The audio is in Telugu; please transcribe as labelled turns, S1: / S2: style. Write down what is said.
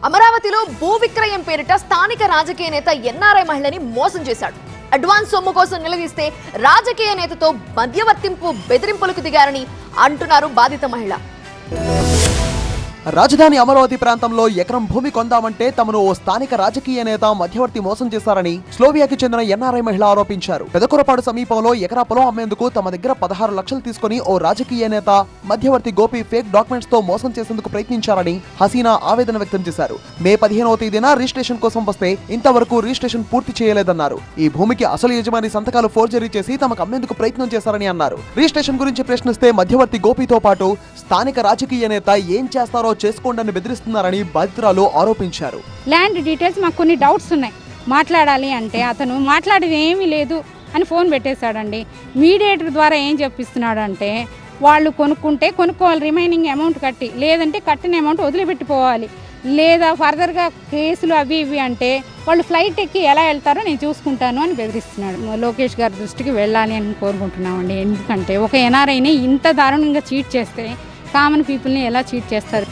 S1: అమరావతిలో భూ విక్రయం పేరిట స్థానిక రాజకీయ నేత ఎన్ఆర్ఐ మహిళని మోసం చేశాడు. అడ్వాన్స్ సొమ్ము కోసం నిలదీస్తే రాజకీయ నేతతో మధ్యవర్తింపు బెదిరింపులకు దిగారని అంటున్నారు బాధిత మహిళ.
S2: రాజధాని అమరావతి ప్రాంతంలో ఎకరం భూమి కొందామంటే తమను ఓ స్థానిక రాజకీయ నేత మధ్యవర్తి మోసం చేశారని స్లోవియాకి చెందిన ఎన్ఆర్ఐ మహిళ ఆరోపించారు. పెదకూరపాడు సమీపంలో ఎకరా పొలం అమ్మేందుకు తమ దగ్గర 16 లక్షలు తీసుకుని ఓ రాజకీయ నేత మధ్యవర్తి గోపి ఫేక్ డాక్యుమెంట్స్ తో మోసం చేసేందుకు ప్రయత్నించారని హసీనా ఆవేదన వ్యక్తం చేశారు. మే 15వ తేదీన రిజిస్ట్రేషన్ కోసం వస్తే ఇంతవరకు రిజిస్ట్రేషన్ పూర్తి చేయలేదన్నారు. ఈ భూమికి అసలు యజమాని సంతకాలు ఫోర్జరీ చేసి తమకు అమ్మేందుకు ప్రయత్నం చేశారని అన్నారు. రిజిస్ట్రేషన్ గురించి ప్రశ్నిస్తే మధ్యవర్తి గోపితో పాటు స్థానిక రాజకీయ నేత ఏం చేస్తారో చేసుకోండి బెదిరిస్తున్నారని బాధితురాలు ఆరోపించారు.
S3: ల్యాండ్ డీటెయిల్స్ మాకు కొన్ని డౌట్స్ ఉన్నాయి, మాట్లాడాలి అంటే అతను మాట్లాడేది ఏమీ లేదు అని ఫోన్ పెట్టేశాడండి. మీడియేటర్ ద్వారా ఏం చెప్పిస్తున్నాడంటే వాళ్ళు కొనుక్కుంటే కొనుక్కోవాలి, రిమైనింగ్ అమౌంట్ కట్టి, లేదంటే కట్టిన అమౌంట్ వదిలిపెట్టిపోవాలి, లేదా ఫర్దర్గా కేసులు అవి ఇవి అంటే వాళ్ళు ఫ్లైట్ ఎక్కి ఎలా వెళ్తారో నేను చూసుకుంటాను అని బెదిరిస్తున్నాడు. లోకేష్ గారి దృష్టికి వెళ్ళాలి అని కోరుకుంటున్నామండి. ఎందుకంటే ఒక ఎన్ఆర్ఐని ఇంత దారుణంగా చీట్ చేస్తే కామన్ పీపుల్ని ఎలా చీట్ చేస్తారు?